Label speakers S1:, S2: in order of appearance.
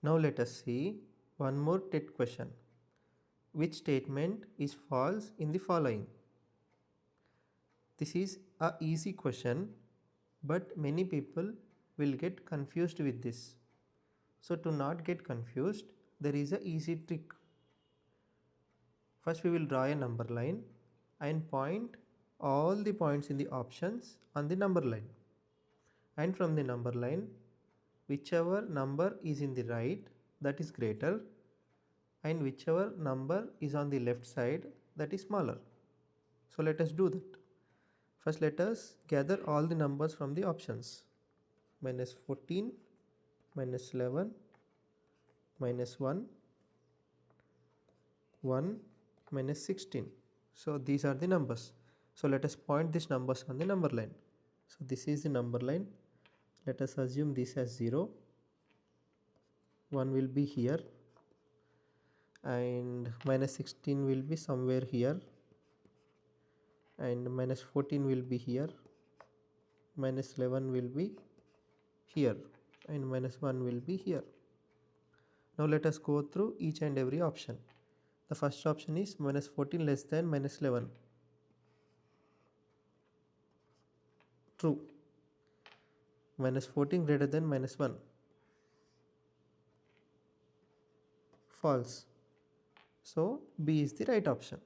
S1: Now let us see one more TET question. Which statement is false in the following? This is a easy question, but many people will get confused with this. So to not get confused, there is a easy trick. First we will draw a number line and point all the points in the options on the number line. And from the number line, whichever number is in the right, that is greater, and whichever number is on the left side, that is smaller. So let us do that. First let us gather all the numbers from the options. Minus 14, minus 11, minus 1, 1, minus 16. So these are the numbers. So let us point these numbers on the number line. So this is the number line. Let us assume this as 0. 1 will be here, and minus 16 will be somewhere here, and minus 14 will be here, minus 11 will be here, and minus 1 will be here. Now let us go through each and every option. The first option is minus 14 less than minus 11. True. Minus 14 greater than minus 1. False. So B is the right option.